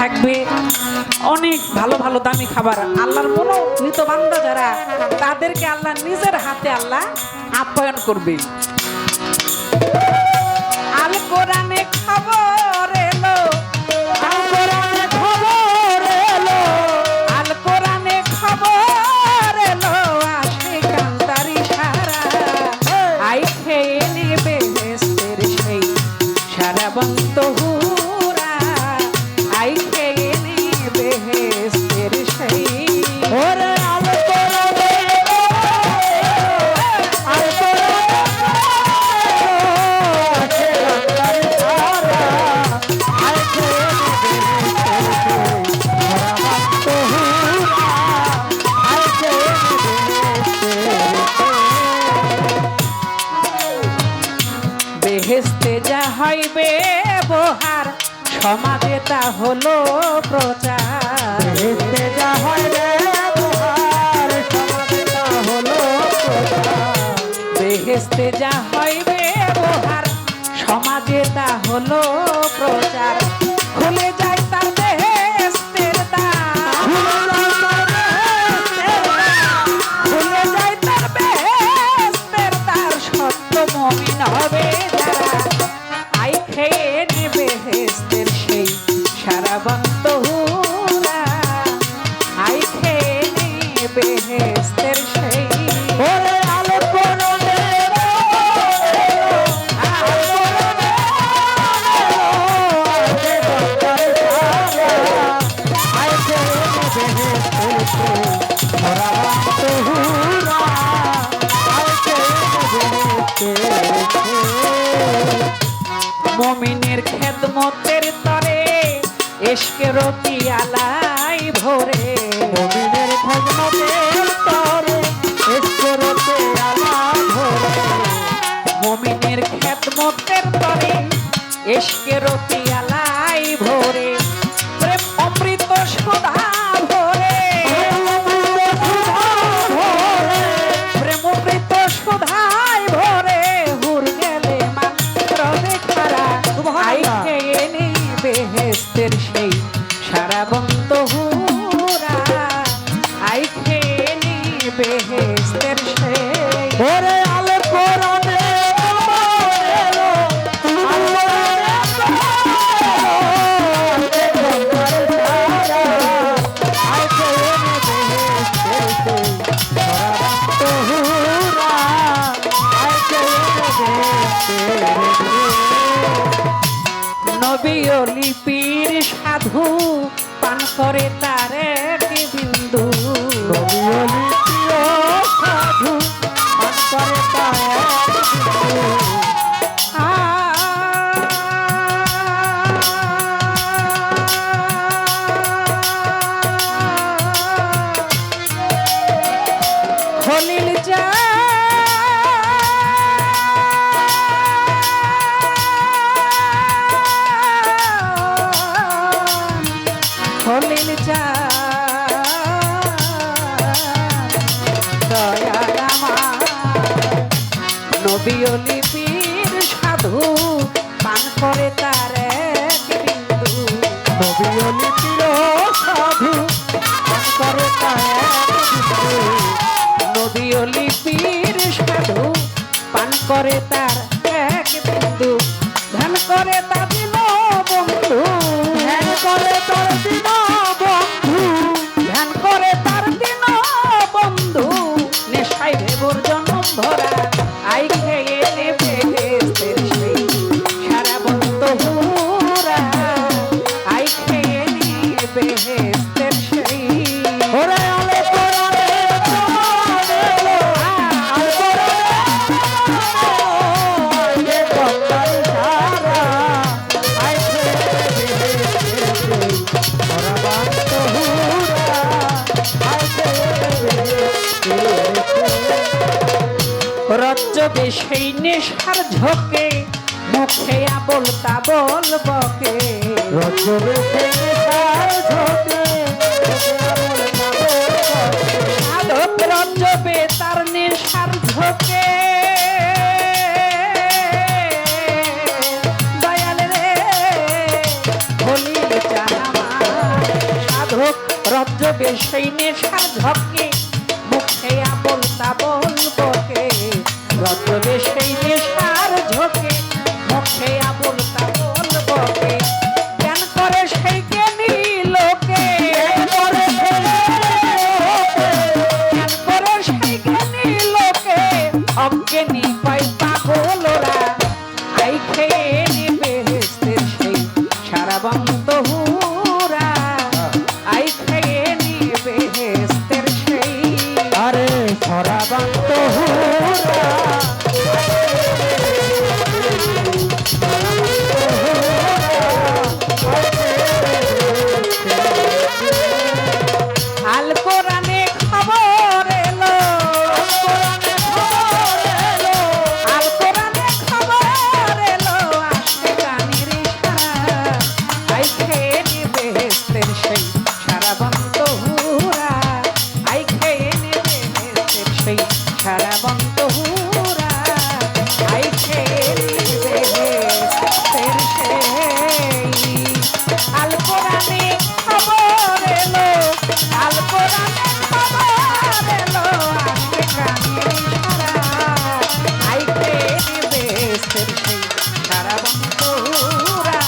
থাকবে অনেক ভালো ভালো দামি খাবার। আল্লাহর মনোনীত বান্দা যারা, তাদেরকে আল্লাহ নিজের হাতে আল্লাহ আপ্যায়ন করবে। আল কোরআনে খবর এলো, আল কোরআনে খবর এলো, আল কোরআনে খবর এলো, আসে কান্তারি সারা আই খেয়ে নেবে বেহেশতের সেই সারা বন্ত হুরা, আই খেয়ে নেবে বেহেশতের সেই। ওরে আল কোরআনে, আল বেহেশতে যা হইবে বহার, সমাজে তা হলো প্রচার। বেহেশতে যা হইবে বহার, সমাজে তা হলো প্রচার। বেহেশতে যা হইবে বহার, সমাজে তা হলো প্রচার। খুলে যায় তার বেহেশতের দ্বার, খুলে যায় তার বেহেশতের দ্বার। সত্য মুমিন হবে যারা, আই খেয়ে নেবে বেহেশতের সেই সারা বন্ত হুরা, আই খেয়ে নেবে বেহেশতের সেই। ওরে আল কোরআনে, মুমিনের খেদমতের তরে ইশকের পিয়ালাই ভরে। মুমিনের খেদমতের তরে ইশকের পিয়ালা ভরে। মুমিনের খেদমতের তরে ইশকের পিয়ালাই ভরে। প্রেম অমৃত সুধা ভরে, প্রেম অমৃত সুধায় ভরে। হুর গেলে মাত্র দেখারা, আই খেয়ে নেবে বেহেশতের সেই সারা বন্ত হুরা, আই খেয়ে নেবে বেহেশতের সেই। ওরে আল কোরআনে, নবী ও লিপির সাধু পান করে তার এক বিন্দু। সাধু পান করে তার খলিল যা খলিল যা দয়াল আমার, নবী ও লিপির সাধু পান করে তার এক বিন্দু। নবী ও লিপির সাধু পান করে তার বিন্দু। নবী ও লিপির সাধু পান করে তার এক বিন্দু। ধ্যান করে তা দিল বন্ধু, ধ্যান করে তার দিন বন্ধু। ধ্যান করে তার দিন বন্ধু। নেশায় ভেবর জনম ভরা, আই খেয়ে নেবে বেহেশতের সেই সারা বন্ত হুরা, আই খেয়ে নেবে বেহেশতের সেই। ওরে আল কোরআনে, আল কোরআনে কন্দার সারা আইছে বেহেশতে ওরা বান্ত হুরা, আইছে বেহেশতে। রজ্জবে সেই নেশার ঝোঁকে, মুখে আবল তাবল বকে। রজবে সার ঝোঁকে সাধক রজ্জবে তার নেশার ঝোঁকে, দয়াল রে রজ্জবে সেই নেশার ঝকে মুখে আবল তাবল বকে রজ্জবে সেই নেশার ঝকে মুখে আবল তাবল বকে জ্ঞান করে সেই জ্ঞানী লোকে জ্ঞান করে সেই জ্ঞানী লোকে অজ্ঞানী কয় পাগলরা আই খেয়ে নিবে বেহেশতের সেই সারাবন্ত হুরা আই খেয়ে নিবে বেহেশতের সেই আরে সরাবান্ত হুরা আল কোরআনে খবর এলো আল কোরআনে খবর এলো আসতে গানের ইশারা আই খেয়ে নিবে বেহেশতের সেই সারাবন্ত হুরা আই খেয়ে নিবে বেহেশতের সেই সারাবন্ত হুরা আই খেয়ে নিবে বেহেশতের সেই আল কোরআনে খবর এলো আল কোরআনে খবর এলো আসতে গানের ইশারা আই খেয়ে নিবে বেহেশতের সেই সারাবন্ত হুরা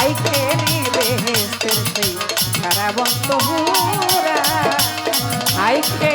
আই খেয়ে নিবে বেহেশতের সেই সারাবন্ত হুরা আই খেয়ে